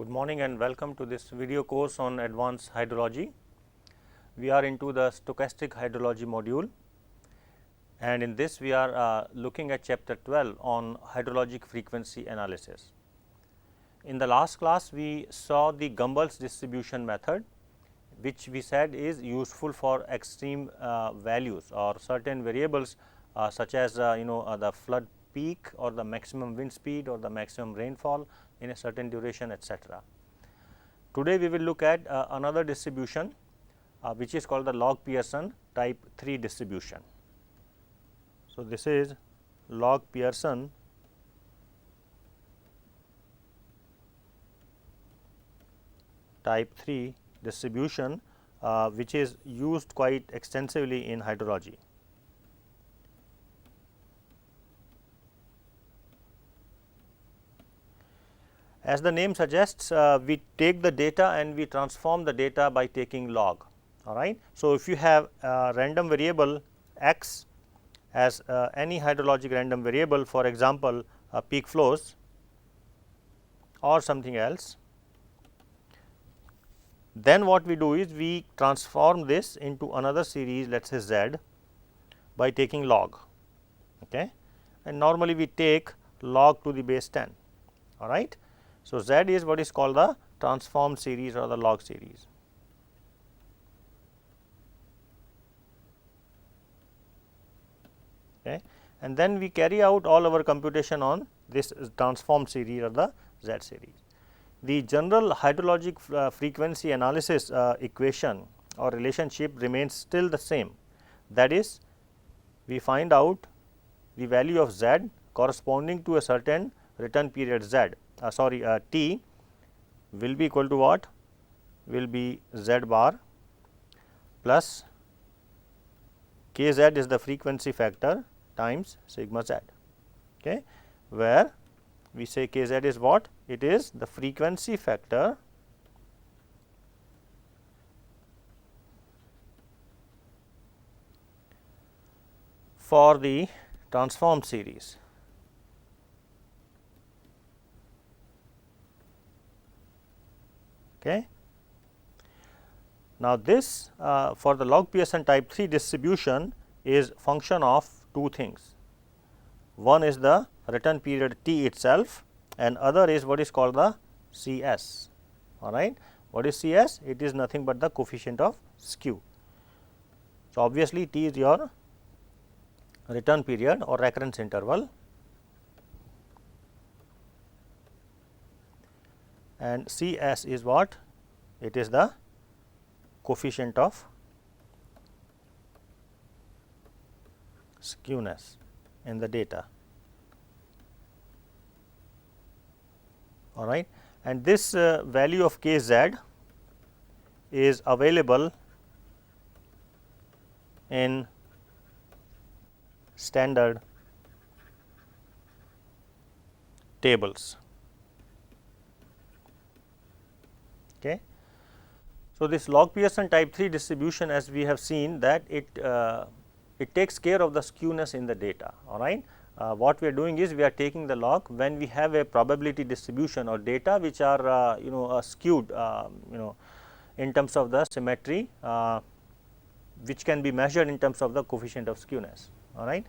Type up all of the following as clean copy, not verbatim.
Good morning and welcome to this video course on advanced hydrology. We are into the stochastic hydrology module, and in this we are looking at chapter 12 on hydrologic frequency analysis. In the last class we saw the Gumbel's distribution method, which we said is useful for extreme values or certain variables such as the flood peak or the maximum wind speed or the maximum rainfall in a certain duration, etc. Today we will look at another distribution which is called the log Pearson type 3 distribution. So, this is log Pearson type 3 distribution which is used quite extensively in hydrology. As the name suggests, we take the data and we transform the data by taking log. All right. So, if you have a random variable x as any hydrologic random variable, for example, peak flows or something else, then what we do is we transform this into another series, let us say z, by taking log, okay. And normally we take log to the base 10. All right. So, z is what is called the transformed series or the log series. Okay. And then we carry out all our computation on this transformed series or the z series. The general hydrologic frequency analysis equation or relationship remains still the same. That is, we find out the value of z corresponding to a certain return period z, t will be equal to what? Will be z bar plus k z is the frequency factor times sigma z, okay, where we say k z is what? It is the frequency factor for the transformed series. Okay. Now, this for the log Pearson type 3 distribution is function of two things. One is the return period t itself, and other is what is called the C s. All right. What is C s? It is nothing but the coefficient of skew. So, obviously, t is your return period or recurrence interval, and C s is what? It is the coefficient of skewness in the data. All right. And this value of k z is available in standard tables. Okay. So, this log Pearson type 3 distribution, as we have seen that it takes care of the skewness in the data. All right. What we are doing is we are taking the log when we have a probability distribution or data which are skewed in terms of the symmetry, which can be measured in terms of the coefficient of skewness. All right.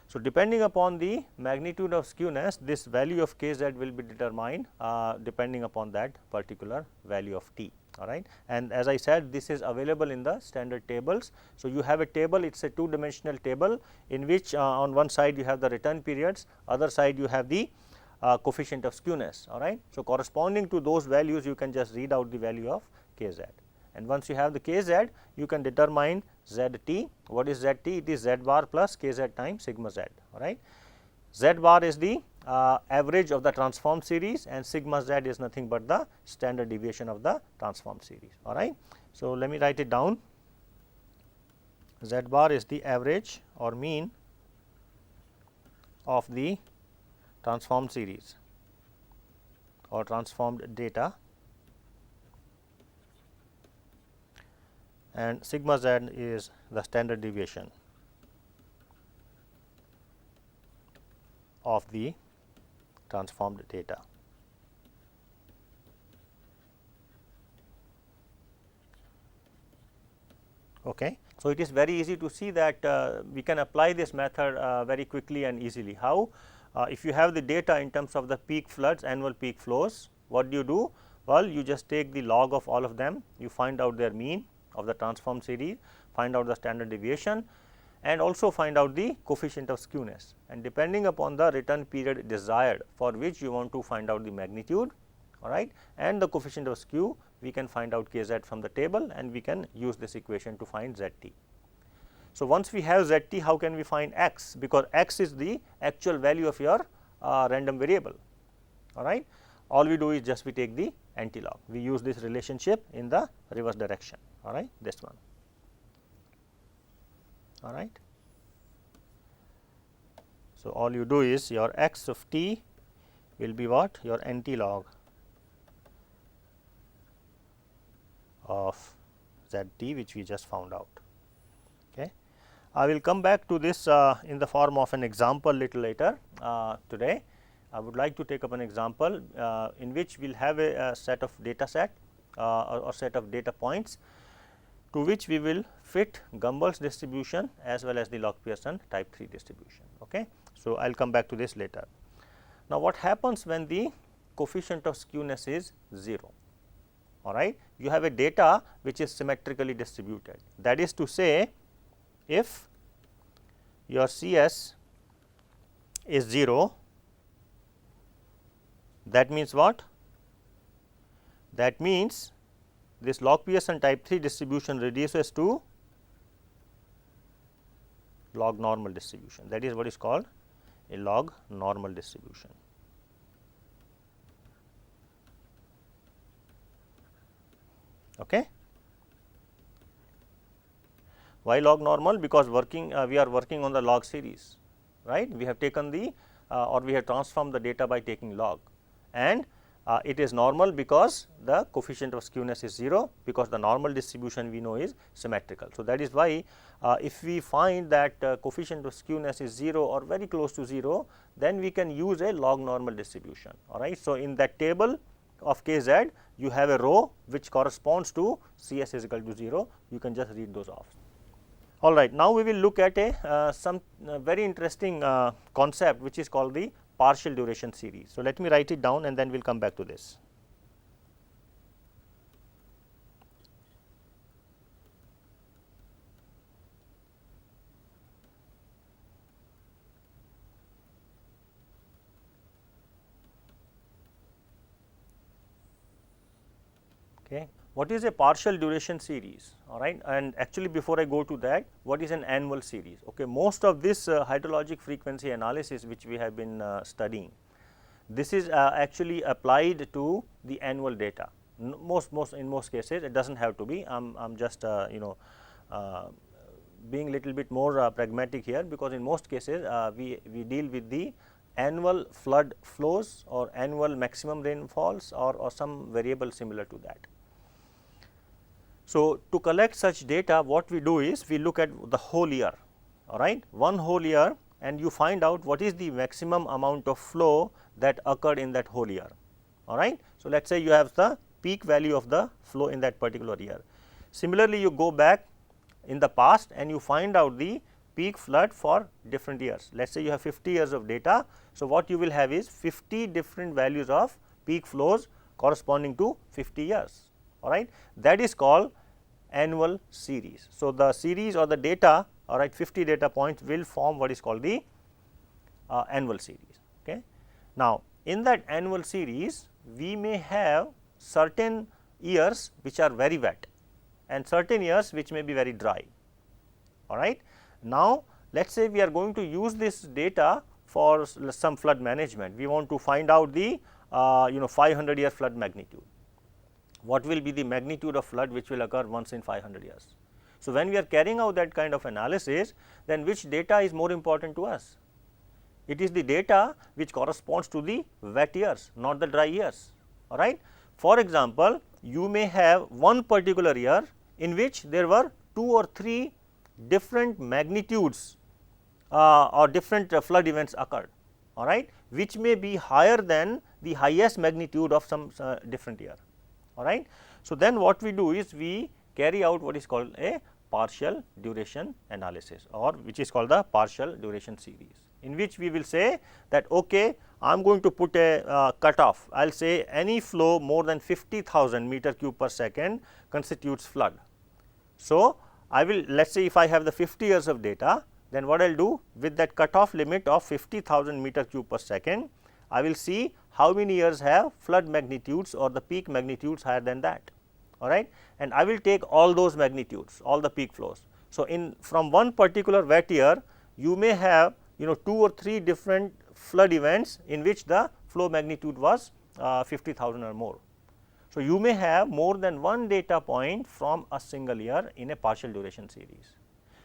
So, depending upon the magnitude of skewness, this value of k z will be determined depending upon that particular value of t. All right. And as I said, this is available in the standard tables. So, you have a table, it is a two dimensional table in which on one side you have the return periods, other side you have the coefficient of skewness. All right. So, corresponding to those values you can just read out the value of k z, and once you have the k z, you can determine z t. What is z t? It is z bar plus k z times sigma z. All right. Z bar is the average of the transformed series, and sigma z is nothing but the standard deviation of the transformed series. All right. So, let me write it down. Z bar is the average or mean of the transformed series or transformed data, and sigma z is the standard deviation of the transformed data. Okay. So, it is very easy to see that we can apply this method very quickly and easily. How? If you have the data in terms of the peak floods, annual peak flows, what do you do? Well, you just take the log of all of them, you find out their mean of the transform series, find out the standard deviation, and also find out the coefficient of skewness, and depending upon the return period desired for which you want to find out the magnitude, all right, and the coefficient of skew, we can find out k z from the table and we can use this equation to find z t. So, once we have z t, how can we find x? Because x is the actual value of your random variable, all right. All we do is just we take the anti-log, we use this relationship in the reverse direction, all right, this one, all right. So, all you do is your x of t will be what? Your anti-log of z t, which we just found out. Okay. I will come back to this in the form of an example little later. Today I would like to take up an example in which we will have a set of data set or set of data points to which we will fit Gumbel's distribution as well as the log-Pearson type 3 distribution. Okay. So, I will come back to this later. Now, what happens when the coefficient of skewness is 0? All right. You have a data which is symmetrically distributed, that is to say, if your C s is 0, that means what? That means this log-Pearson type 3 distribution reduces to log normal distribution, that is what is called a log normal distribution. Okay. Why log normal? Because we are working on the log series, right. We have taken the or we have transformed the data by taking log, and it is normal because the coefficient of skewness is 0, because the normal distribution we know is symmetrical. So, that is why if we find that coefficient of skewness is 0 or very close to 0, then we can use a log normal distribution, all right. So, in that table of k z, you have a row which corresponds to C s is equal to 0, you can just read those off. All right. Now, we will look at a some very interesting concept which is called the partial duration series. So, let me write it down and then we will come back to this. Okay. What is a partial duration series? All right, and actually before I go to that, what is an annual series? Okay, most of this hydrologic frequency analysis which we have been studying, this is actually applied to the annual data. In most cases, it does not have to be. I'm just being little bit more pragmatic here, because in most cases we deal with the annual flood flows or annual maximum rainfalls or some variable similar to that. So, to collect such data, what we do is we look at the whole year, all right, one whole year, and you find out what is the maximum amount of flow that occurred in that whole year, all right. So, let us say you have the peak value of the flow in that particular year. Similarly, you go back in the past and you find out the peak flood for different years. Let us say you have 50 years of data. So, what you will have is 50 different values of peak flows corresponding to 50 years, all right. That is called annual series. So, the series or the data, all right, 50 data points will form what is called the annual series. Okay. Now, in that annual series, we may have certain years which are very wet and certain years which may be very dry, all right. Now, let us say we are going to use this data for some flood management. We want to find out the 500-year flood magnitude. What will be the magnitude of flood which will occur once in 500 years. So, when we are carrying out that kind of analysis, then which data is more important to us? It is the data which corresponds to the wet years, not the dry years, all right. For example, you may have one particular year in which there were 2 or 3 different magnitudes or different flood events occurred, all right, which may be higher than the highest magnitude of some different year, all right. So, then what we do is we carry out what is called a partial duration analysis, or which is called the partial duration series, in which we will say that okay, I am going to put a cutoff. I will say any flow more than 50,000 meter cube per second constitutes flood. So, I will, let us say if I have the 50 years of data, then what I will do with that cutoff limit of 50,000 meter cube per second, I will see how many years have flood magnitudes or the peak magnitudes higher than that, all right, and I will take all those magnitudes, all the peak flows. So, in from one particular wet year, you may have 2 or 3 different flood events in which the flow magnitude was 50,000 or more. So, you may have more than one data point from a single year in a partial duration series.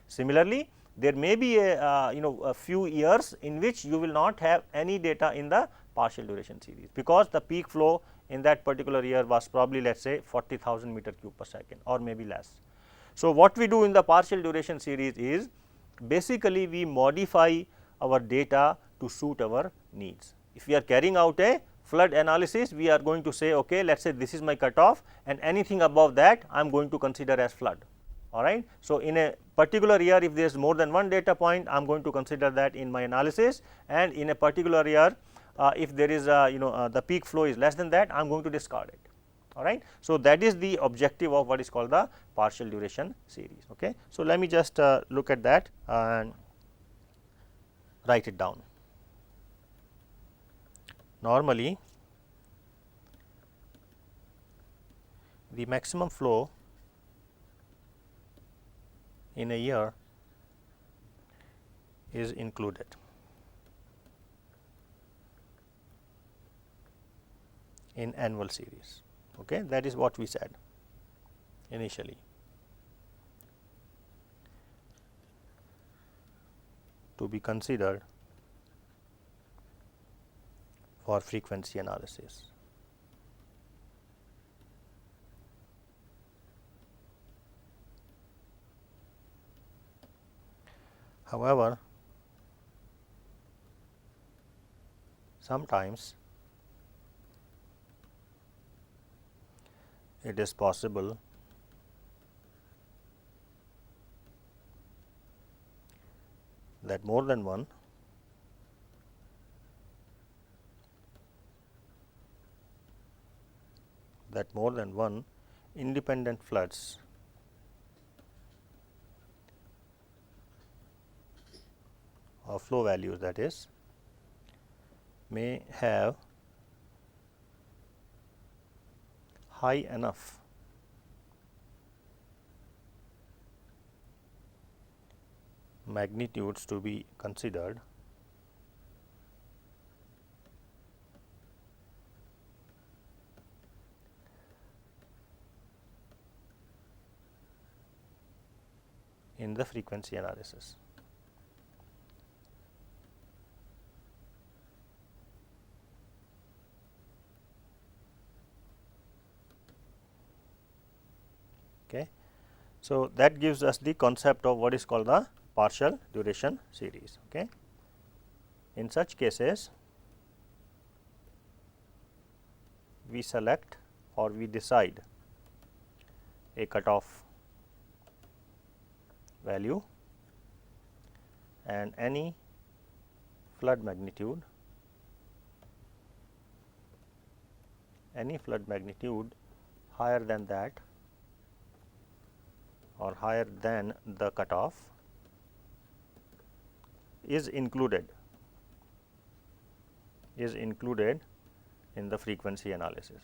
Similarly, there may be a few years in which you will not have any data in the partial duration series, because the peak flow in that particular year was probably, let us say, 40,000 meter cube per second or maybe less. So, what we do in the partial duration series is basically we modify our data to suit our needs. If we are carrying out a flood analysis, we are going to say okay, let us say this is my cutoff, and anything above that I am going to consider as flood, all right. So, in a particular year, if there is more than one data point, I am going to consider that in my analysis, and in a particular year if there is the peak flow is less than that, I am going to discard it, all right. So, that is the objective of what is called the partial duration series. Okay. So, let me just look at that and write it down. Normally, the maximum flow in a year is included. In annual series. Okay, that is what we said initially. To be considered for frequency analysis. However, sometimes it is possible that more than one independent floods or flow values, that is, may have high enough magnitudes to be considered in the frequency analysis. Okay. So, that gives us the concept of what is called the partial duration series. Okay. In such cases, we select or we decide a cutoff value, and any flood magnitude higher than that or higher than the cutoff is included in the frequency analysis.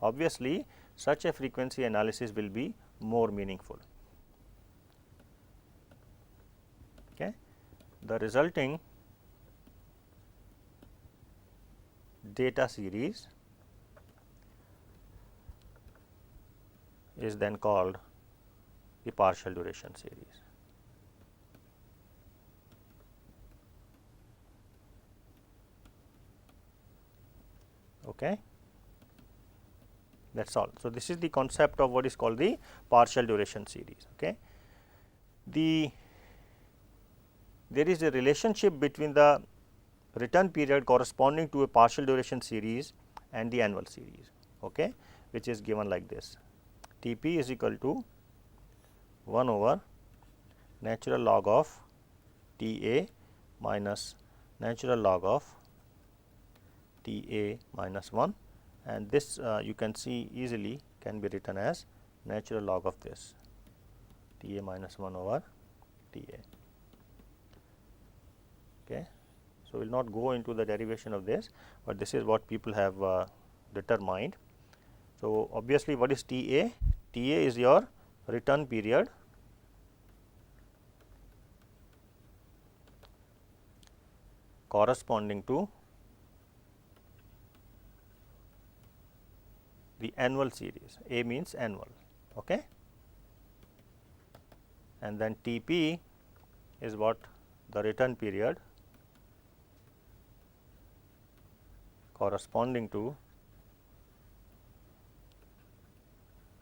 Obviously, such a frequency analysis will be more meaningful. Okay. The resulting data series is then called the partial duration series. Okay. That is all. So, this is the concept of what is called the partial duration series. Okay. There is a relationship between the return period corresponding to a partial duration series and the annual series, which is given like this: T p is equal to 1 over natural log of T A minus natural log of T A minus 1, and this you can see easily can be written as natural log of this T A minus 1 over T A. Okay. So, we will not go into the derivation of this, but this is what people have determined. So, obviously, what is T A? T A is your return period corresponding to the annual series. A means annual, okay? And then T P is what? The return period corresponding to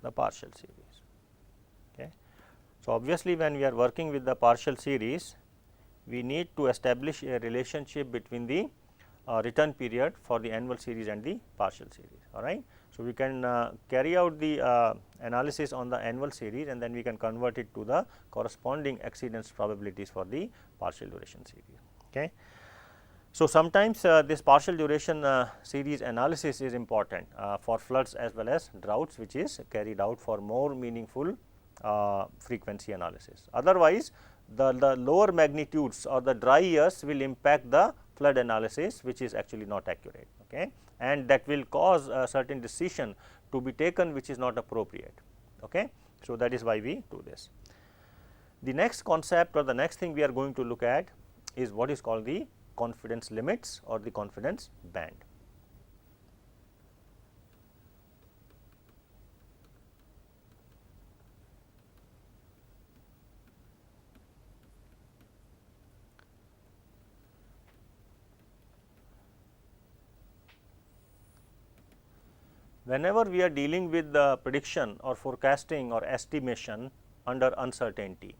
the partial series. Okay. So, obviously, when we are working with the partial series, we need to establish a relationship between the return period for the annual series and the partial series. All right. So, we can carry out the analysis on the annual series, and then we can convert it to the corresponding exceedance probabilities for the partial duration series. Okay. So, sometimes this partial duration series analysis is important for floods as well as droughts, which is carried out for more meaningful frequency analysis. Otherwise, the lower magnitudes or the dry years will impact the flood analysis, which is actually not accurate, okay, and that will cause a certain decision to be taken which is not appropriate. Okay. So, that is why we do this. The next concept or the next thing we are going to look at is what is called the confidence limits or the confidence band. Whenever we are dealing with the prediction or forecasting or estimation under uncertainty,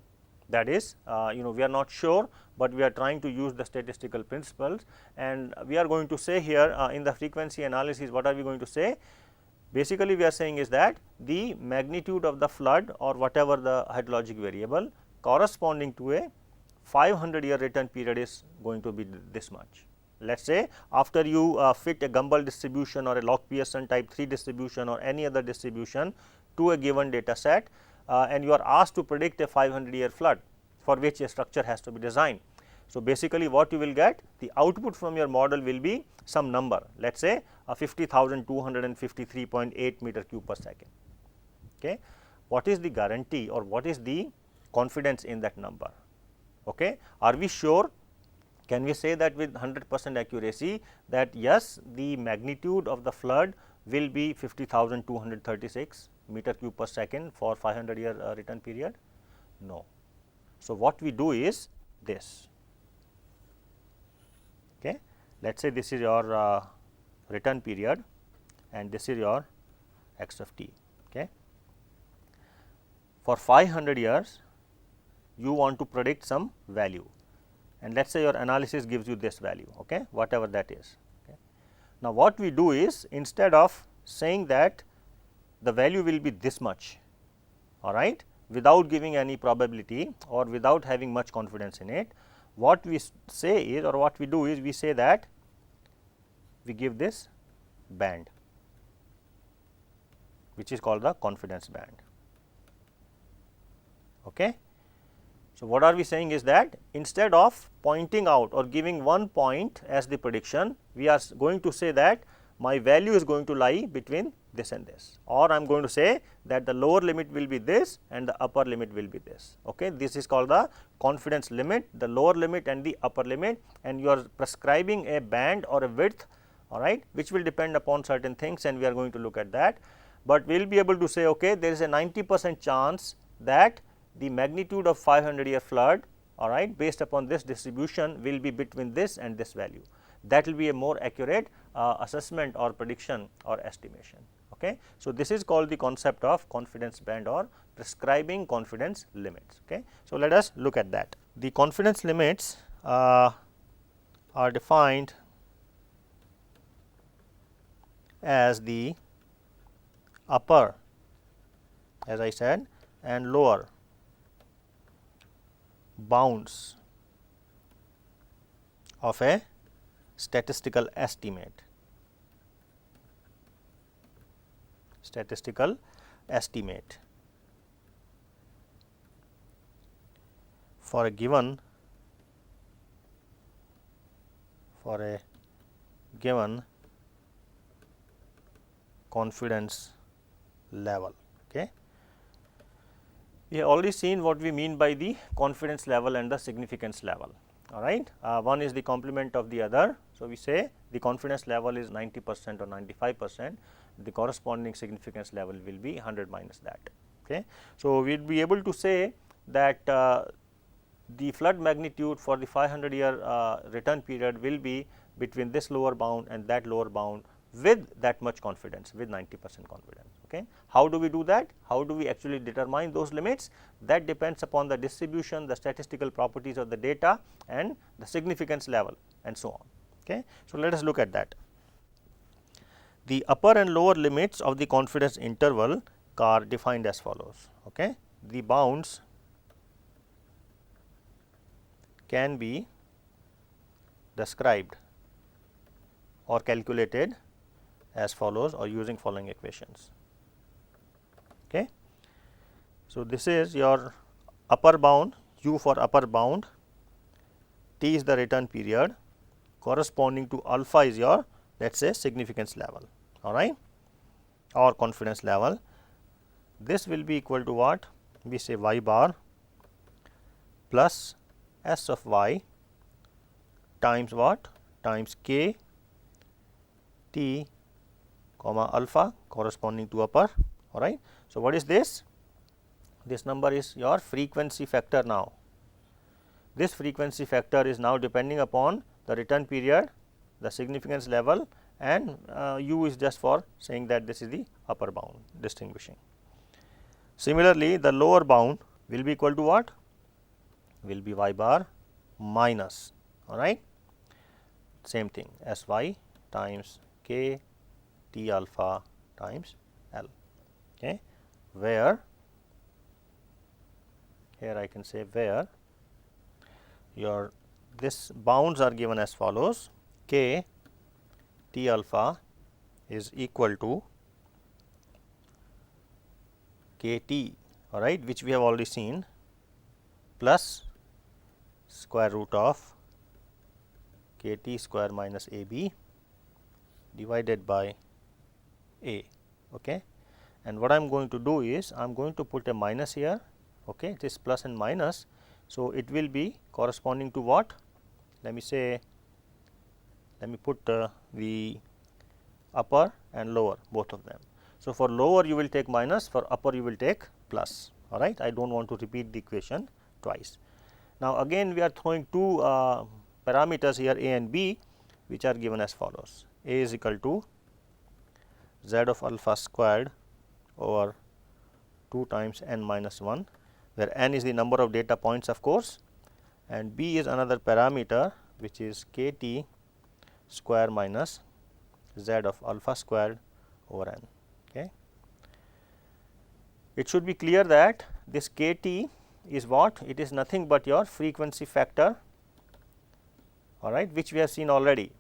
that is we are not sure, but we are trying to use the statistical principles, and we are going to say here in the frequency analysis, what are we going to say? Basically, we are saying is that the magnitude of the flood or whatever the hydrologic variable corresponding to a 500-year return period is going to be this much. Let us say after you fit a Gumbel distribution or a Log-Pearson type 3 distribution or any other distribution to a given data set, and you are asked to predict a 500-year flood for which a structure has to be designed. So, basically what you will get, the output from your model will be some number, let us say 50,253.8 meter cube per second. Okay. What is the guarantee or what is the confidence in that number? Okay. Are we sure? Can we say that with 100% accuracy that yes, the magnitude of the flood will be 50,236 meter cube per second for 500-year return period? No. So, what we do is this. Okay. Let us say this is your return period and this is your x of t. Okay. For 500 years, you want to predict some value, and let us say your analysis gives you this value, okay, whatever that is. Okay. Now, what we do is, instead of saying that the value will be this much, all right, without giving any probability or without having much confidence in it, what we say is, or what we do is, we say that we give this band, which is called the confidence band. Okay. So, what are we saying is that instead of pointing out or giving one point as the prediction, we are going to say that my value is going to lie between this and this, or I am going to say that the lower limit will be this and the upper limit will be this. Okay. This is called the confidence limit, the lower limit and the upper limit, and you are prescribing a band or a width, all right, which will depend upon certain things, and we are going to look at that. But we will be able to say, okay, there is a 90% chance that the magnitude of 500-year flood, all right, based upon this distribution will be between this and this value. That will be a more accurate assessment or prediction or estimation. Okay. So, this is called the concept of confidence band or prescribing confidence limits. Okay. So, let us look at that. The confidence limits are defined as the upper, as I said, and lower bounds of a statistical estimate. For a given confidence level. Okay. We have already seen what we mean by the confidence level and the significance level. All right. One is the complement of the other. So, we say the confidence level is 90% or 95%, the corresponding significance level will be 100 minus that. Okay. So, we will be able to say that the flood magnitude for the 500-year return period will be between this lower bound and that lower bound with that much confidence, with 90% confidence. Okay. How do we do that? How do we actually determine those limits? That depends upon the distribution, the statistical properties of the data and the significance level and so on. Okay. So, let us look at that. The upper and lower limits of the confidence interval are defined as follows. Okay. The bounds can be described or calculated as follows or using following equations. Okay. So, this is your upper bound, u for upper bound, t is the return period, corresponding to alpha is your, let us say, significance level, all right, or confidence level. This will be equal to what? We say y bar plus s of y times what? Times k t comma alpha corresponding to upper, all right. So, what is this? This number is your frequency factor now. This frequency factor is now depending upon the return period, the significance level, and u is just for saying that this is the upper bound distinguishing. Similarly, the lower bound will be equal to what? Will be y bar minus, all right, same thing s y times k t alpha times L, okay, where here I can say where your this bounds are given as follows: k t alpha is equal to k t, all right, which we have already seen, plus square root of k t square minus a b divided by a. Okay. And what I am going to do is I am going to put a minus here. Okay, this plus and minus. So, it will be corresponding to what? Let me say, let me put the upper and lower, both of them. So, for lower you will take minus, for upper you will take plus, all right. I do not want to repeat the equation twice. Now, again we are throwing two parameters here a and b, which are given as follows: a is equal to z of alpha squared over 2 times n minus 1, where n is the number of data points of course, and b is another parameter which is k t square minus z of alpha squared over n. Okay. It should be clear that this k t is what? It is nothing but your frequency factor, all right, which we have seen already.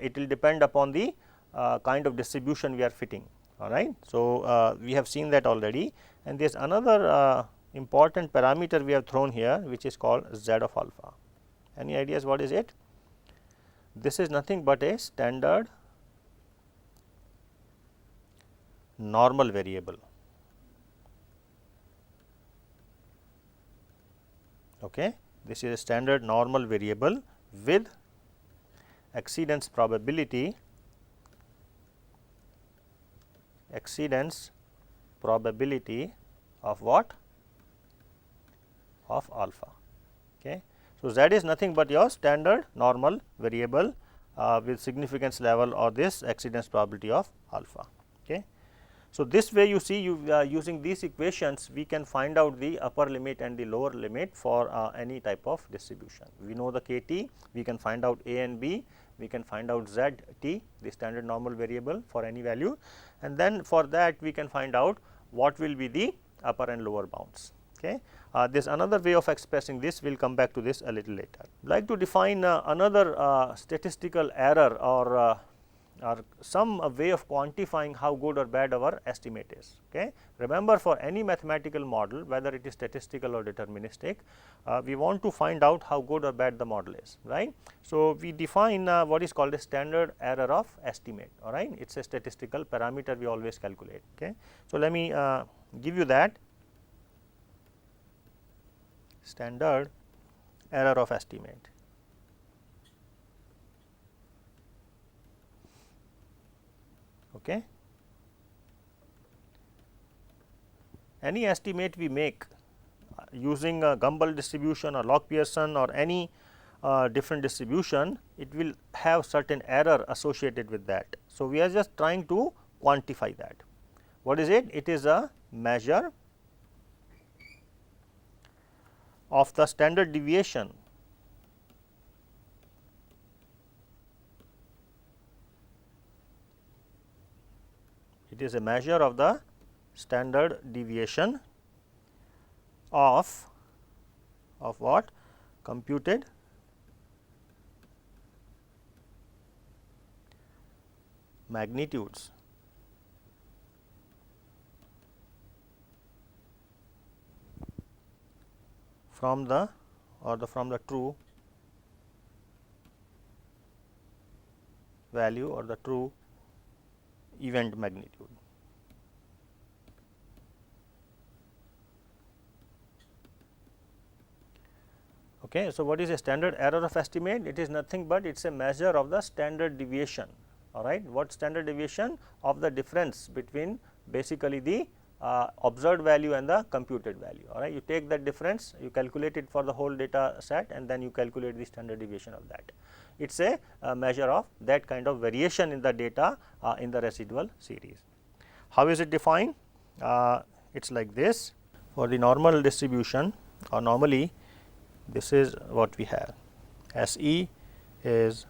It will depend upon the kind of distribution we are fitting, all right. So, we have seen that already, and there is another important parameter we have thrown here, which is called z of alpha. Any ideas what is it? This is nothing but a standard normal variable. Okay. This is a standard normal variable with exceedance probability of what? Of alpha. Okay. So, z is nothing but your standard normal variable with significance level or this exceedance probability of alpha. Okay. So, this way you see you using these equations we can find out the upper limit and the lower limit for any type of distribution. We know the k t, we can find out a and b, we can find out z t, the standard normal variable for any value, and then for that we can find out what will be the upper and lower bounds. Okay. There is another way of expressing this, we will come back to this a little later. I would like to define another statistical error or some way of quantifying how good or bad our estimate is. Okay. Remember, for any mathematical model, whether it is statistical or deterministic, we want to find out how good or bad the model is, right. So, we define what is called a standard error of estimate, all right. It is a statistical parameter we always calculate. Okay. So, let me give you that standard error of estimate. Okay. Any estimate we make using a Gumbel distribution or Log-Pearson or any different distribution, it will have certain error associated with that. So, we are just trying to quantify that. What is it? It is a measure of the standard deviation it is a measure of the standard deviation of what? Computed magnitudes. From the true value or the true event magnitude. Okay. So, what is a standard error of estimate? It is nothing but it is a measure of the standard deviation, all right. What standard deviation? Of the difference between basically the observed value and the computed value, all right. You take that difference, you calculate it for the whole data set, and then you calculate the standard deviation of that. It is a measure of that kind of variation in the data in the residual series. How is it defined? It is like this. For the normal distribution, or normally this is what we have. SE is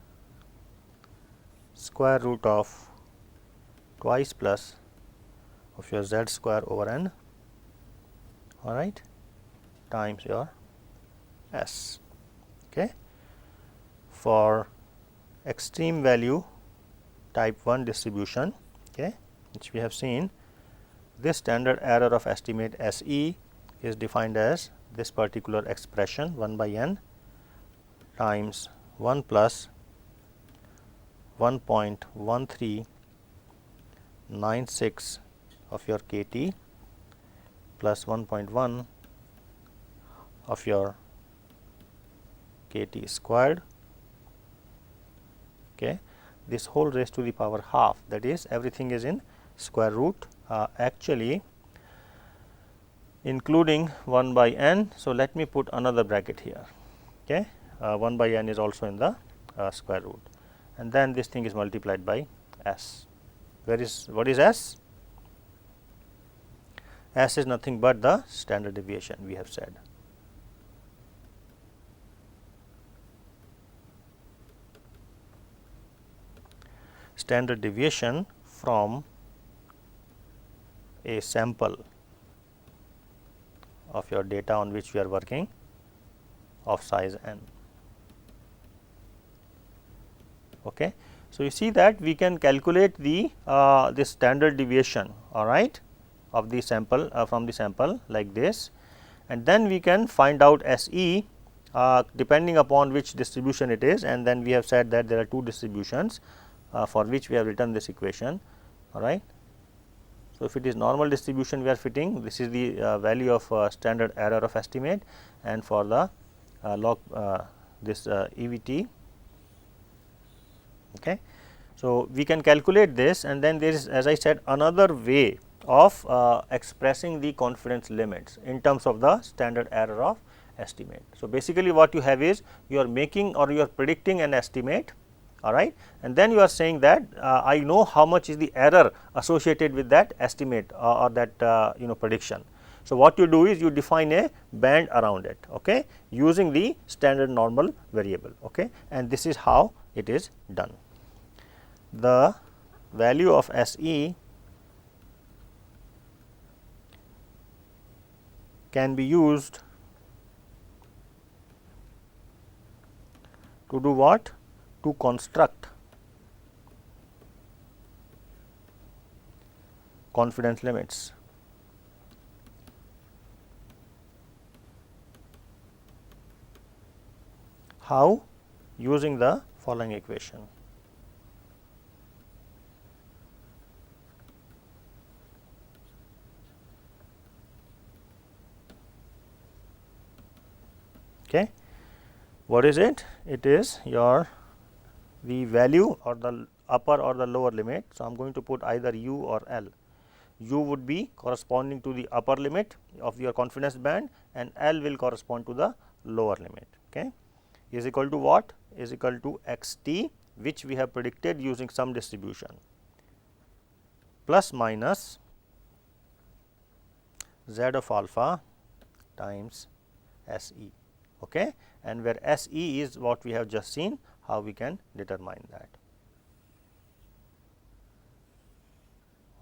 square root of twice plus of your z square over n, all right, times your S. Okay. For extreme value type 1 distribution, okay, which we have seen, this standard error of estimate SE is defined as this particular expression 1 by n times 1 plus 1.1396 of your KT plus 1.1 of your KT squared. Okay. This whole raised to the power half, that is everything is in square root, actually including 1 by n. So, let me put another bracket here. Okay. 1 by n is also in the square root, and then this thing is multiplied by S. What is S? S is nothing but the standard deviation, we have said. Standard deviation from a sample of your data on which we are working of size n. Okay. So, you see that we can calculate the this standard deviation, all right, of the sample from the sample like this, and then we can find out SE depending upon which distribution it is, and then we have said that there are two distributions for which we have written this equation, all right. So, if it is normal distribution we are fitting, this is the value of standard error of estimate, and for the log this EVT. Okay. So, we can calculate this, and then there is, as I said, another way of expressing the confidence limits in terms of the standard error of estimate. So, basically what you have is you are making or you are predicting an estimate, all right, and then you are saying that I know how much is the error associated with that estimate or that prediction. So, what you do is you define a band around it, okay, using the standard normal variable, okay, and this is how it is done. The value of SE can be used to do what? To construct confidence limits. How? Using the following equation. Okay. What is it? It is your the value or the upper or the lower limit. So, I am going to put either u or L. U would be corresponding to the upper limit of your confidence band and L will correspond to the lower limit. Okay. Is equal to what? Is equal to x t, which we have predicted using some distribution, plus minus z of alpha times S e. Okay. And where S e is what we have just seen, how we can determine that.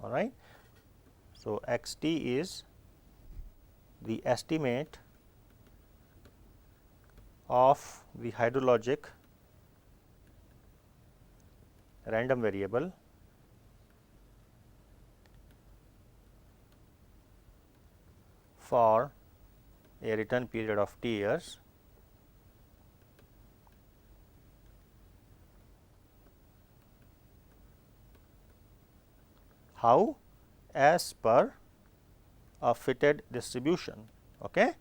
All right. So, x t is the estimate of the hydrologic random variable for a return period of t years how? As per a fitted distribution. Okay.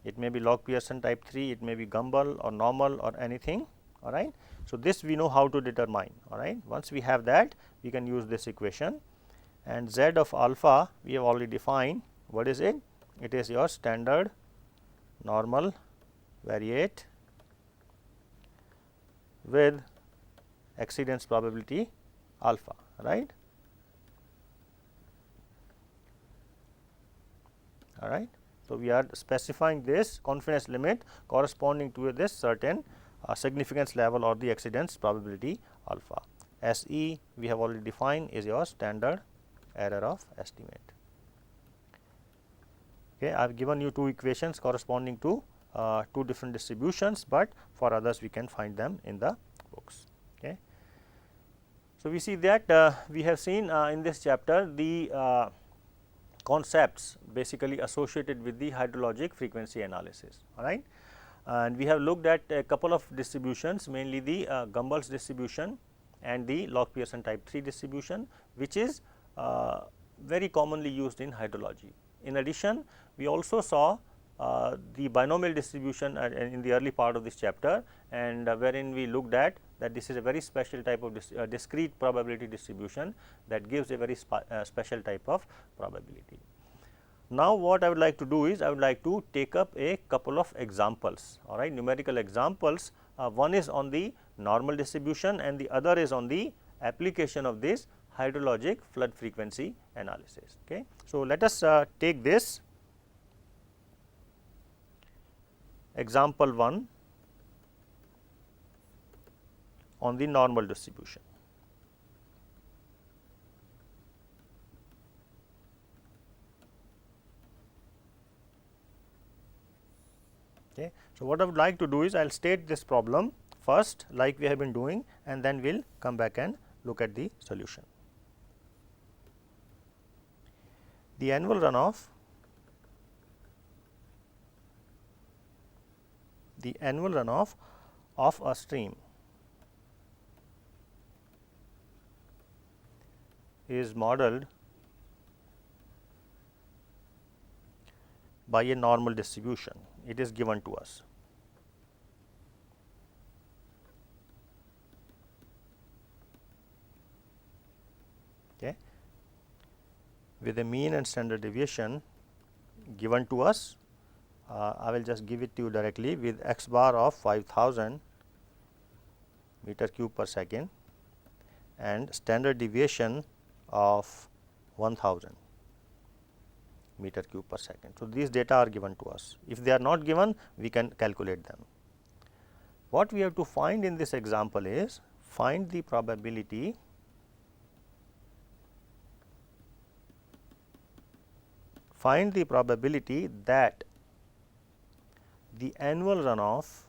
It may be log Pearson type 3, it may be Gumbel or normal or anything. All right. So, this we know how to determine. All right. Once we have that, we can use this equation, and z of alpha we have already defined. What is it? It is your standard normal variate with exceedance probability alpha. Right. All right. So, we are specifying this confidence limit corresponding to this certain significance level or the exceedance probability alpha. S e we have already defined is your standard error of estimate. Okay. I have given you two equations corresponding to two different distributions, but for others we can find them in the books. Okay. So, we see that we have seen in this chapter the concepts basically associated with the hydrologic frequency analysis. All right. And we have looked at a couple of distributions, mainly the Gumbel's distribution and the log Pearson type 3 distribution, which is very commonly used in hydrology. In addition, we also saw the binomial distribution in the early part of this chapter, and wherein we looked at that this is a very special type of discrete probability distribution that gives a very special type of probability. Now, what I would like to do is I would like to take up a couple of examples, all right, numerical examples. One is on the normal distribution and the other is on the application of this hydrologic flood frequency analysis. Okay. So, let us take this example 1 on the normal distribution. Okay. So, what I would like to do is I will state this problem first like we have been doing, and then we will come back and look at the solution. The annual runoff of a stream is modeled by a normal distribution. It is given to us. Okay. With a mean and standard deviation given to us, I will just give it to you directly with x bar of 5000 meter cube per second and standard deviation of 1000 meter cube per second. So, these data are given to us. If they are not given, we can calculate them. What we have to find in this example is find the probability that the annual runoff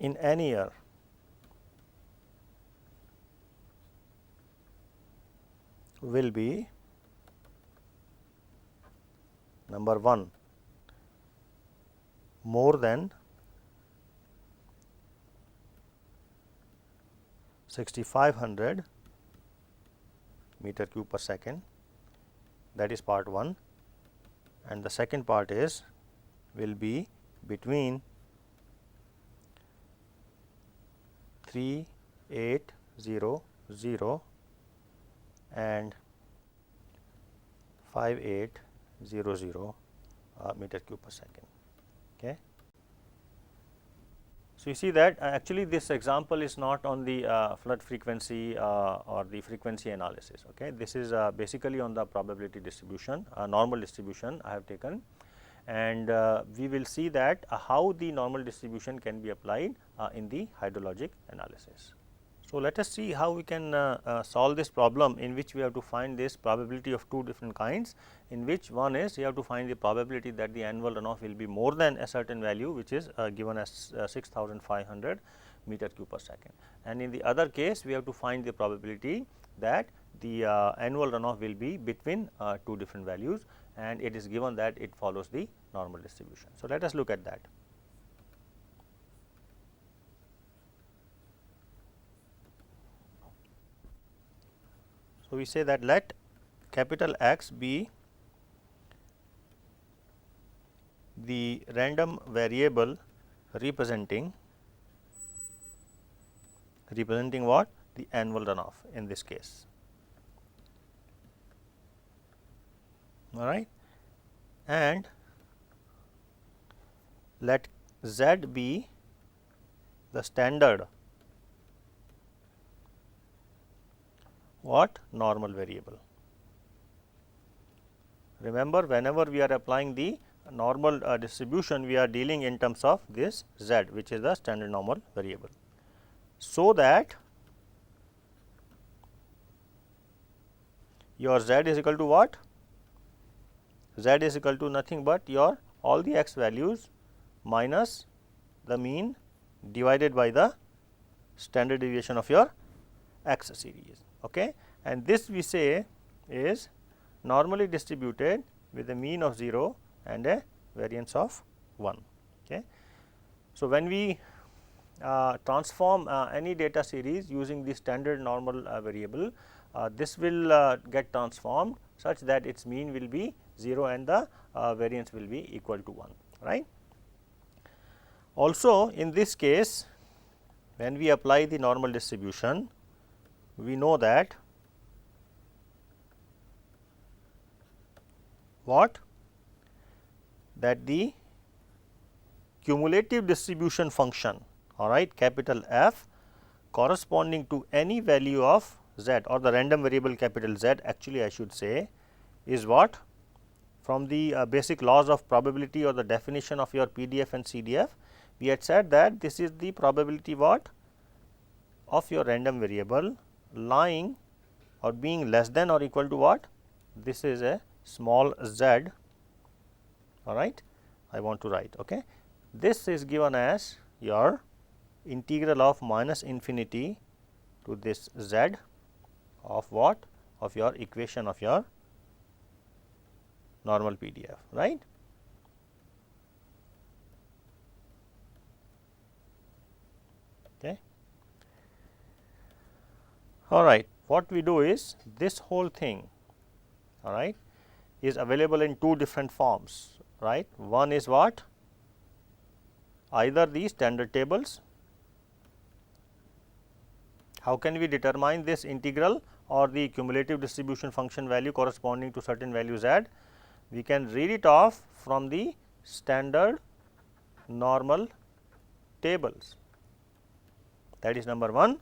in any year will be number 1 more than 6500 meter cube per second, that is part 1, and the second part is will be between 3800 and 5800 meter cube per second. Okay. So, you see that actually this example is not on the flood frequency or the frequency analysis. Okay. This is basically on the probability distribution, normal distribution I have taken, and we will see that how the normal distribution can be applied in the hydrologic analysis. So, let us see how we can solve this problem in which we have to find this probability of two different kinds, in which one is you have to find the probability that the annual runoff will be more than a certain value, which is given as 6500 meter cube per second, and in the other case we have to find the probability that the annual runoff will be between two different values, and it is given that it follows the normal distribution. So, let us look at that. So, we say that let capital X be the random variable representing what? The annual runoff in this case. All right, and let Z be the standard what? Normal variable. Remember, whenever we are applying the normal distribution, we are dealing in terms of this Z, which is the standard normal variable. So that your Z is equal to what? Z is equal to nothing but your all the x values minus the mean divided by the standard deviation of your x series. Okay. And this we say is normally distributed with a mean of 0 and a variance of 1. Okay. So, when we transform any data series using the standard normal variable, this will get transformed such that its mean will be 0 and the variance will be equal to 1, right. Also, in this case, when we apply the normal distribution, we know that what? That the cumulative distribution function, all right, capital F, corresponding to any value of Z or the random variable capital Z, actually I should say, is what? From the basic laws of probability or the definition of your PDF and CDF, we had said that this is the probability what? Of your random variable lying or being less than or equal to what? This is a small z, all right, I want to write. Okay. This is given as your integral of minus infinity to this z of what? Of your equation of your normal PDF, right. Okay. All right, what we do is this whole thing, all right, is available in two different forms, right. One is what? Either the standard tables. How can we determine this integral or the cumulative distribution function value corresponding to certain value z? We can read it off from the standard normal tables. That is number 1.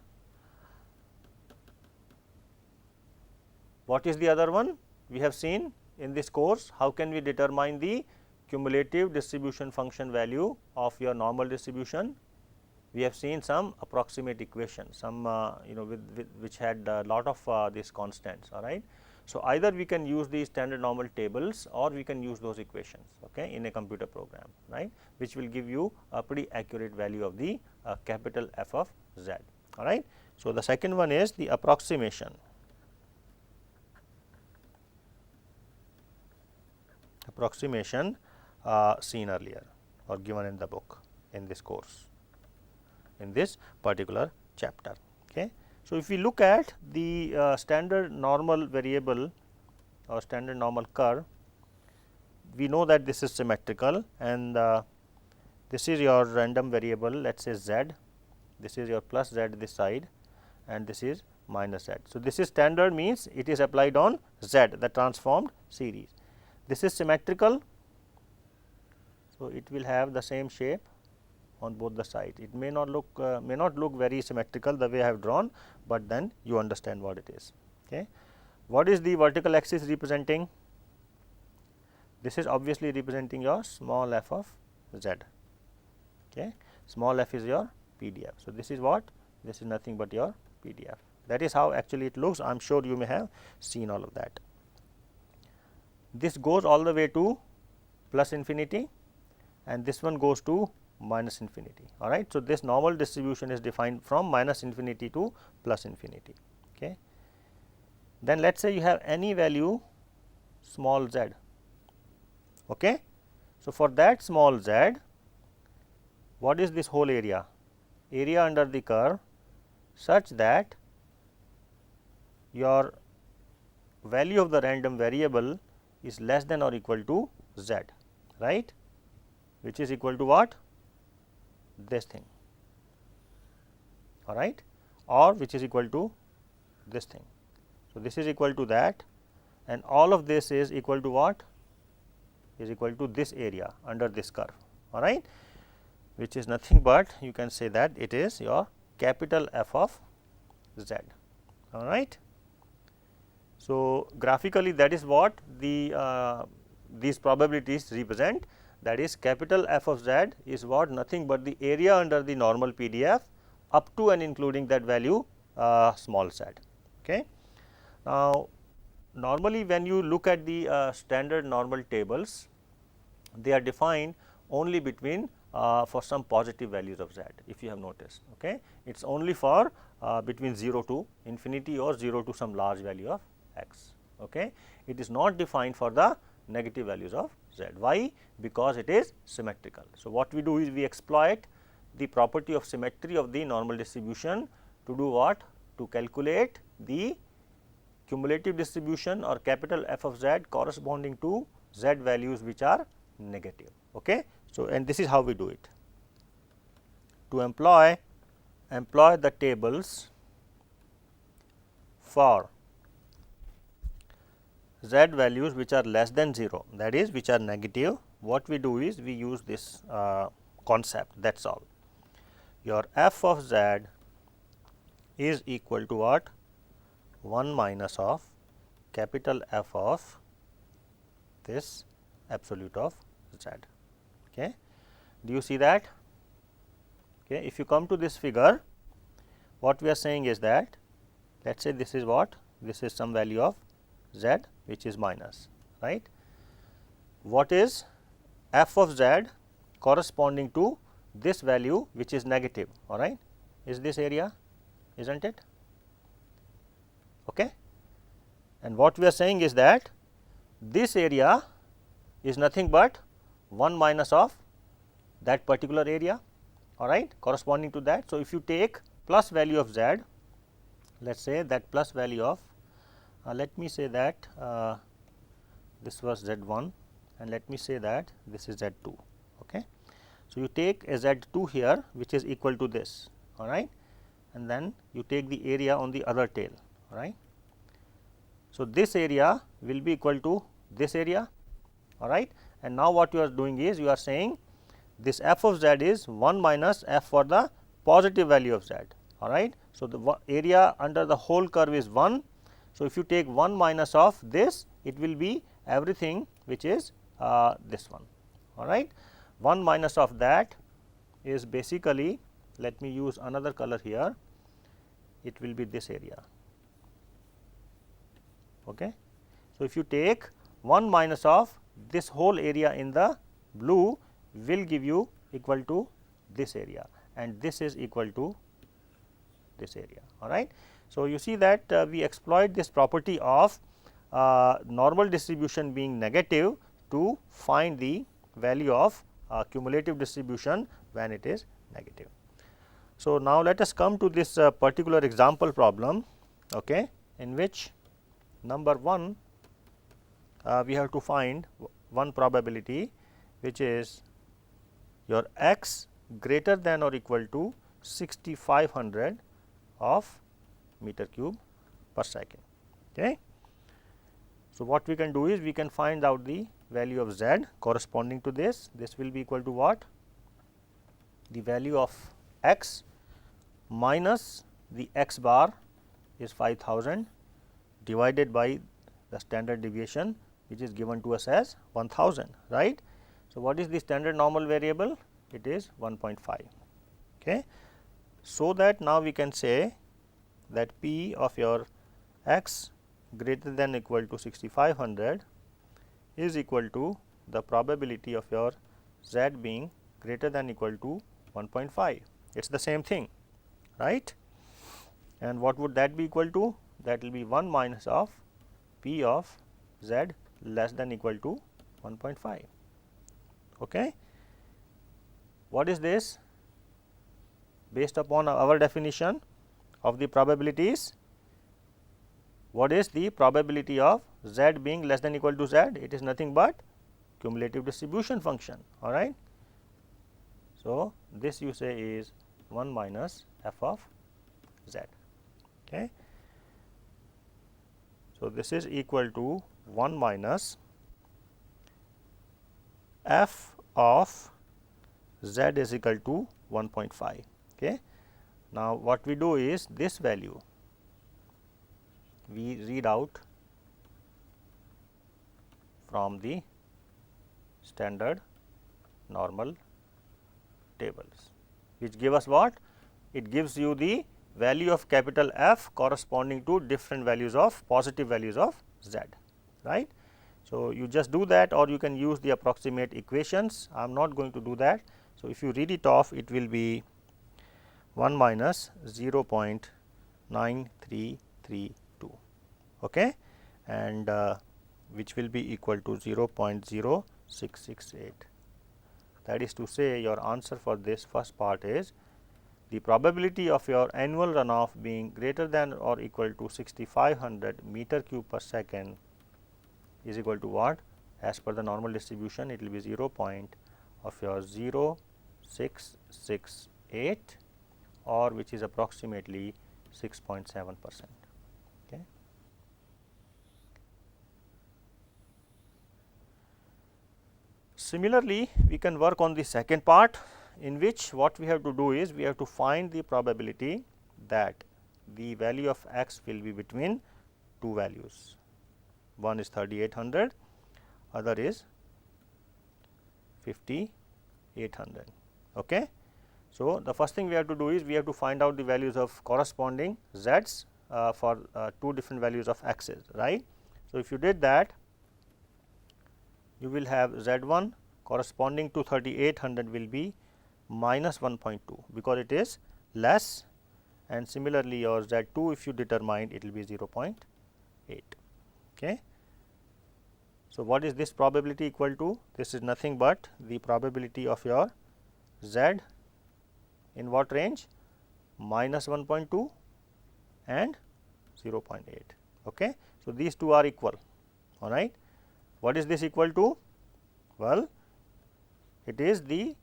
What is the other one? We have seen in this course how can we determine the cumulative distribution function value of your normal distribution. We have seen some approximate equation, some with which had a lot of these constants, all right. So, either we can use the standard normal tables or we can use those equations, okay, in a computer program, right, which will give you a pretty accurate value of the capital F of z. All right. So, the second one is the approximation. Seen earlier or given in the book in this course, in this particular chapter. Okay. So, if we look at the standard normal variable or standard normal curve, we know that this is symmetrical, and this is your random variable, let us say z, this is your plus z this side, and this is minus z. So, this is standard, means it is applied on z, the transformed series. This is symmetrical. So, it will have the same shape on both the sides. It may not look very symmetrical the way I have drawn, but then you understand what it is. Okay. What is the vertical axis representing? This is obviously representing your small f of z. Okay. Small f is your PDF. So, this is what? This is nothing but your PDF. That is how actually it looks. I am sure you may have seen all of that. This goes all the way to plus infinity, and this one goes to minus infinity. All right. So, this normal distribution is defined from minus infinity to plus infinity. Okay. Then let us say you have any value small z. Okay. So, for that small z, what is this whole area? Area under the curve such that your value of the random variable is less than or equal to z, right, which is equal to what? This thing, all right, or which is equal to this thing. So, this is equal to that, and all of this is equal to what? Is equal to this area under this curve, all right, which is nothing but you can say that it is your capital F of z, all right. So, graphically that is what the these probabilities represent, that is capital F of z is what? Nothing but the area under the normal PDF up to and including that value small z. Okay. Now, normally when you look at the standard normal tables, they are defined only between for some positive values of z, if you have noticed. Okay. It is only for between 0 to infinity or 0 to some large value of x. Okay. It is not defined for the negative values of z. Why? Because it is symmetrical. So, what we do is we exploit the property of symmetry of the normal distribution to do what? To calculate the cumulative distribution or capital F of z corresponding to z values which are negative. Okay. So, and this is how we do it. To employ the tables for z values which are less than 0, that is which are negative, what we do is we use this concept, that is all. Your f of z is equal to what? 1 minus of capital F of this absolute of z. Okay. Do you see that? Okay. If you come to this figure, what we are saying is that, let us say this is what? This is some value of z which is minus, right. What is f of z corresponding to this value which is negative, all right, is this area, is not it? Okay. And what we are saying is that this area is nothing but 1 minus of that particular area, all right, corresponding to that. So, if you take plus value of z, let us say that plus value of let me say that this was z 1 and let me say that this is z 2. Okay. So, you take a z 2 here which is equal to this, all right, and then you take the area on the other tail, all right. So, this area will be equal to this area, all right, and now what you are doing is you are saying this f of z is 1 minus f for the positive value of z, all right. So, the area under the whole curve is 1. So, if you take 1 minus of this, it will be everything which is this one, all right. 1 minus of that is basically, let me use another color here, it will be this area. Okay. So, if you take 1 minus of this whole area in the blue will give you equal to this area, and this is equal to this area. All right. So, you see that we exploit this property of normal distribution being negative to find the value of cumulative distribution when it is negative. So, now let us come to this particular example problem, okay, in which number 1 we have to find one probability, which is your x greater than or equal to 6500 of meter cube per second. Okay. So, what we can do is we can find out the value of z corresponding to this. This will be equal to what? The value of x minus the x bar is 5000 divided by the standard deviation, which is given to us as 1000, right. So, what is the standard normal variable? It is 1.5. Okay. So, that now we can say that P of your x greater than or equal to 6500 is equal to the probability of your z being greater than or equal to 1.5. It is the same thing, right. And what would that be equal to? That will be 1 minus of P of z less than or equal to 1.5. Okay. What is this? Based upon our definition of the probabilities, what is the probability of z being less than or equal to z? It is nothing but cumulative distribution function. All right. So, this you say is 1 minus f of z. Okay. So, this is equal to 1 minus f of z is equal to 1.5. Okay. Now, what we do is this value we read out from the standard normal tables, which give us what? It gives you the value of capital F corresponding to different values of positive values of z, right. So, you just do that, or you can use the approximate equations. I am not going to do that. So, if you read it off, it will be 1 minus 0.9332, okay, and which will be equal to 0.0668. That is to say, your answer for this first part is the probability of your annual runoff being greater than or equal to 6500 meter cube per second is equal to what? As per the normal distribution, it will be 0 point of your 0.668, or which is approximately 6.7%. Okay. Similarly, we can work on the second part, in which what we have to do is we have to find the probability that the value of x will be between two values. One is 3800, other is 5800. Okay. So, the first thing we have to do is we have to find out the values of corresponding z's for two different values of x's, right. So, if you did that, you will have z1 corresponding to 3800 will be minus 1.2, because it is less, and similarly your z2 if you determine, it will be 0.8. Okay. So, what is this probability equal to? This is nothing but the probability of your z in what range? Minus 1.2 and 0.8. Okay. So, these two are equal. All right. What is this equal to? Well, it is the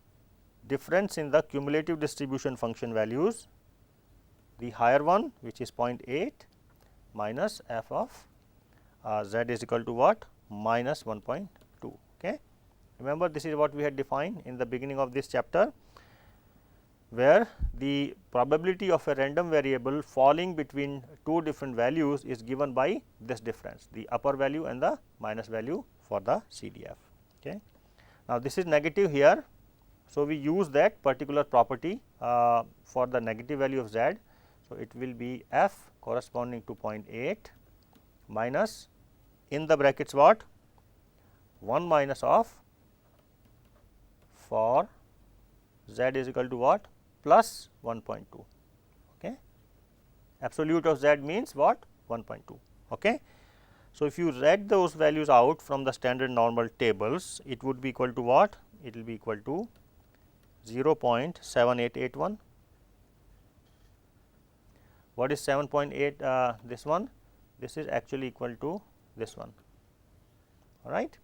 difference in the cumulative distribution function values, the higher one, which is 0.8 minus f of z is equal to what? Minus 1.2. Okay. Remember, this is what we had defined in the beginning of this chapter, where the probability of a random variable falling between two different values is given by this difference, the upper value and the minus value for the CDF. Okay. Now, this is negative here. So, we use that particular property for the negative value of z. So, it will be f corresponding to 0.8 minus in the brackets what? 1 minus of for z is equal to what? plus 1.2. Okay. Absolute of z means what? 1.2. Okay. So, if you read those values out from the standard normal tables, it would be equal to what? It will be equal to 0.7881. What is 7.8? This one? This is actually equal to this one, all right.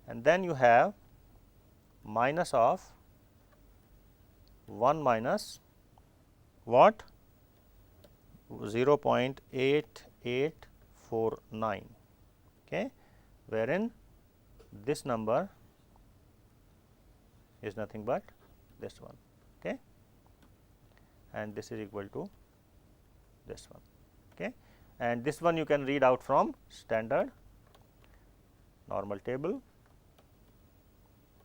And then you have minus of 1 minus what? 0.8849, okay, wherein this number is nothing but this one, okay, and this is equal to this one, okay, and this one you can read out from standard normal table.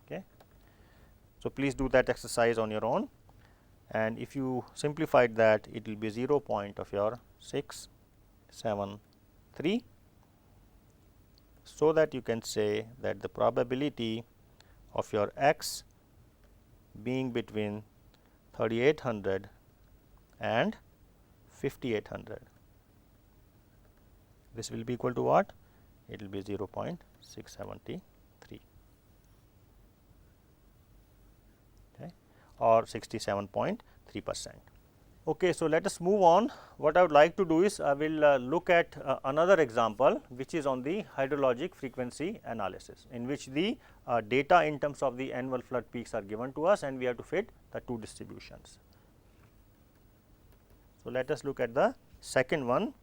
Okay. So, please do that exercise on your own, and if you simplified that, it will be 0.673. So, that you can say that the probability of your x being between 3800 and 5800, this will be equal to what? It will be 0.673, okay, or 67.3%. Okay, so let us move on. What I would like to do is I will look at another example, which is on the hydrologic frequency analysis, in which the data in terms of the annual flood peaks are given to us, and we have to fit the two distributions. So, let us look at the second one,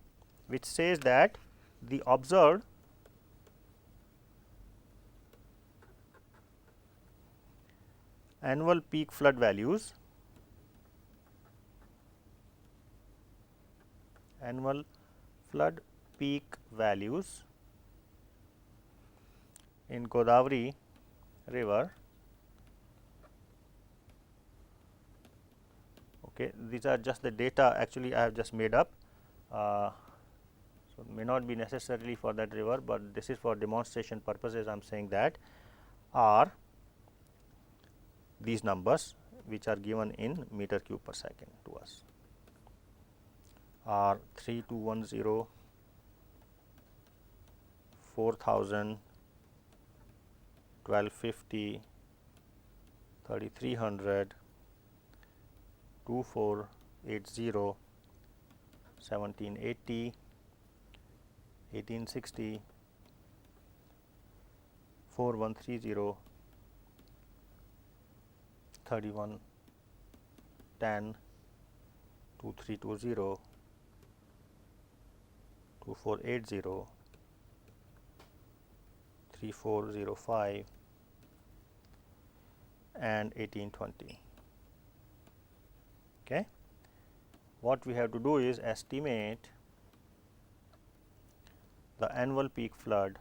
which says that the observed annual peak flood values in Godavari river. Okay, these are just the data actually I have just made up. So, may not be necessarily for that river, but this is for demonstration purposes. I am saying that are these numbers which are given in meter cube per second to us are 3210, 4000, 1250, 3300, 2480, 1780, 1860, 4130, 3110, 2320, 2480, 3405 and 1820. Okay. What we have to do is estimate the annual peak flood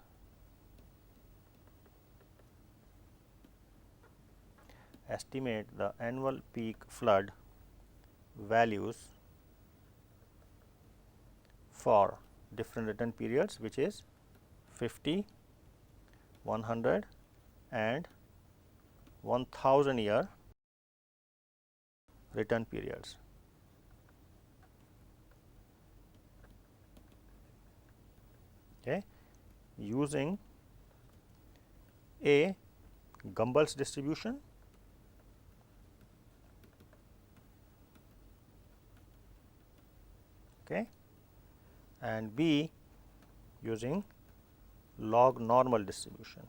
values for different return periods, which is 50, 100 and 1000 year return periods. Okay, using A, Gumbel's distribution, okay, and B, using log normal distribution.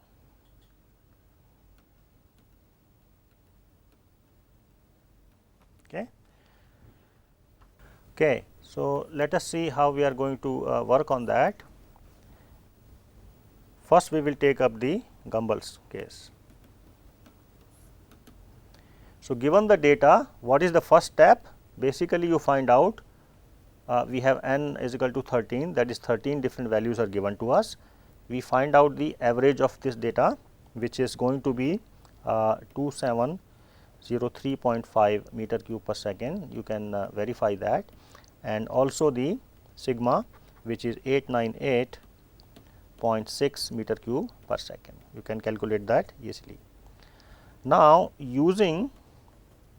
Okay. Okay. So, let us see how we are going to work on that. First, we will take up the Gumbel's case. So, given the data, what is the first step? Basically, you find out we have n is equal to 13, that is 13 different values are given to us. We find out the average of this data, which is going to be 2703.5 meter cube per second. You can verify that, and also the sigma, which is 898.6 meter cube per second. You can calculate that easily. Now, using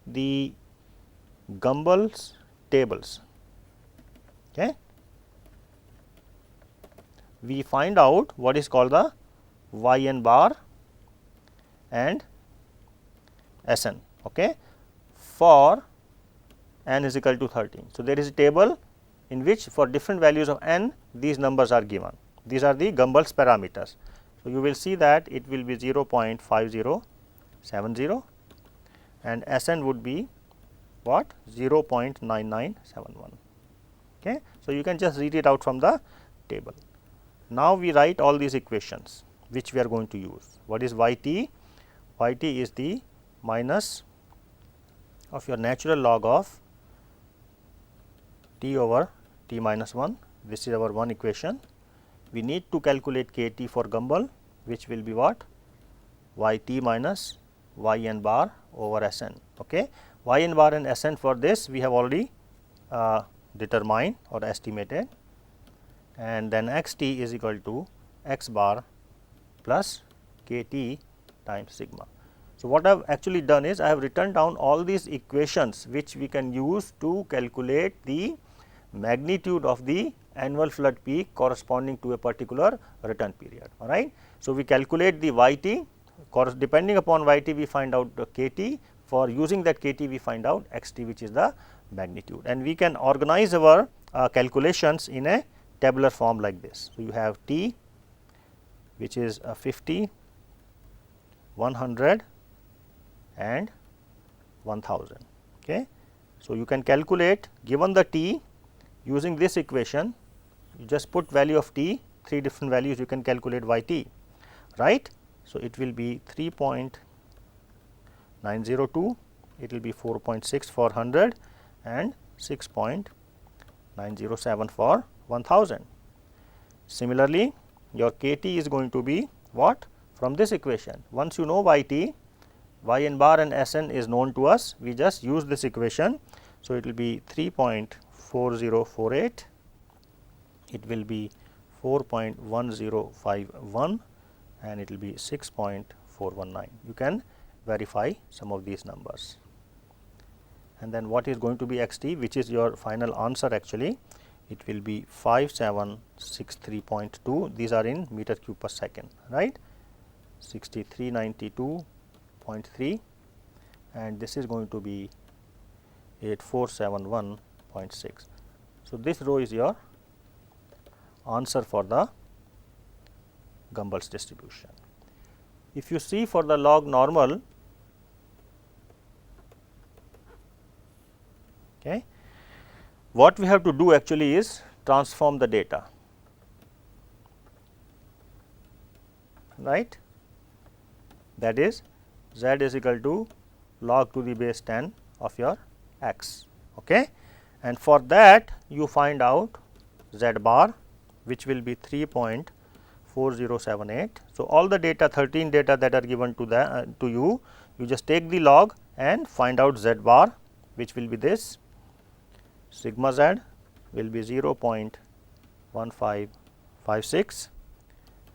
the Gumbel's tables. Okay. We find out what is called the yn bar and Sn, okay, for n is equal to 13. So, there is a table in which for different values of n these numbers are given. These are the Gumbel's parameters. So, you will see that it will be 0.5070 and Sn would be what 0.9971. Okay. So, you can just read it out from the table. Now, we write all these equations which we are going to use. What is yt? Yt is the minus of your natural log of t over t minus 1. This is our one equation. We need to calculate kt for Gumbel, which will be what? Yt minus yn bar over Sn. Okay. Yn bar and Sn for this we have already determined or estimated, and then xt is equal to x bar plus kt times sigma. So, what I have actually done is I have written down all these equations which we can use to calculate the magnitude of the annual flood peak corresponding to a particular return period. All right. So, we calculate the yt, depending upon yt we find out the kt. For using that kt we find out xt, which is the magnitude, and we can organize our calculations in a tabular form like this. So, you have t, which is 50, 100 and 1000. Okay. So, you can calculate, given the t, using this equation, you just put value of t, 3 different values you can calculate yt, right. So, it will be 3.902, it will be 4.6 for 100 and 6.907 for 1000. Similarly, your kt is going to be what? From this equation. Once you know yt, yn bar and Sn is known to us, we just use this equation. So, it will be 3.4048, it will be 4.1051 and it will be 6.419. You can verify some of these numbers. And then what is going to be xt, which is your final answer actually, it will be 5763.2. These are in meter cube per second, right, 6392.3, and this is going to be 8471.6. So, this row is your answer for the Gumbel's distribution. If you see for the log normal, okay, what we have to do actually is transform the data, right. That is z is equal to log to the base 10 of your x. Okay. And for that you find out z bar, which will be 3.4078. So, all the data 13 data that are given to the you just take the log and find out z bar, which will be this, sigma z will be 0.1556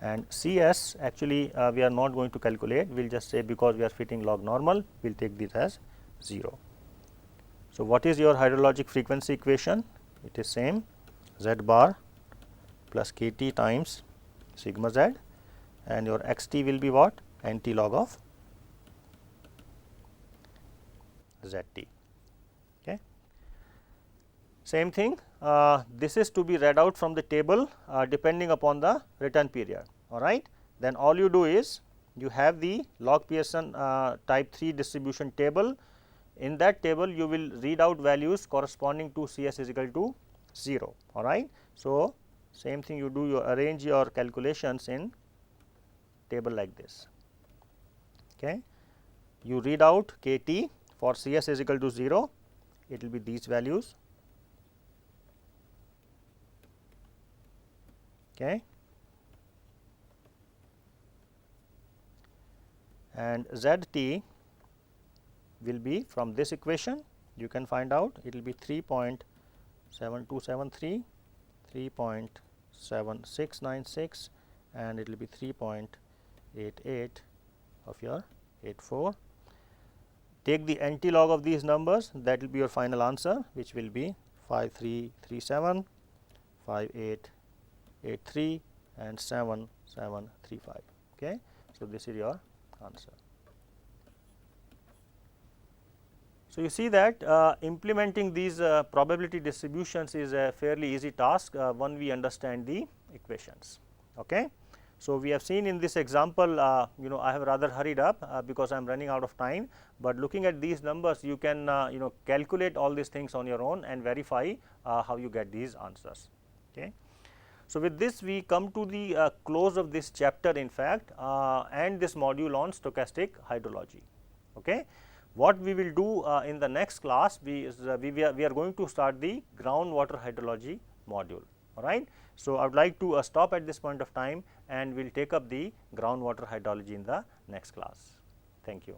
and CS actually we are not going to calculate, we will just say because we are fitting log normal, we will take this as 0. So, what is your hydrologic frequency equation? It is same, z bar plus kt times sigma z, and your xt will be what? Nt log of zt. Okay. Same thing, this is to be read out from the table depending upon the return period. All right. Then all you do is you have the log Pearson type 3 distribution table. In that table you will read out values corresponding to CS is equal to 0. All right. So, same thing you do, you arrange your calculations in table like this. Okay. You read out kt for CS is equal to 0, it will be these values. Okay. And zt will be from this equation, you can find out it will be 3.7273, 3.7696 and it will be 3.88 of your 84. take the anti-log of these numbers, that will be your final answer, which will be 5337, 5883 and 7735. Okay. So, this is your answer. So, you see that implementing these probability distributions is a fairly easy task when we understand the equations. Okay. So, we have seen in this example, I have rather hurried up because I am running out of time, but looking at these numbers you can calculate all these things on your own and verify how you get these answers. Okay. So, with this we come to the close of this chapter in fact and this module on stochastic hydrology. Okay. What we will do in the next class, we are going to start the groundwater hydrology module. All right. So, I would like to stop at this point of time and we will take up the groundwater hydrology in the next class. Thank you.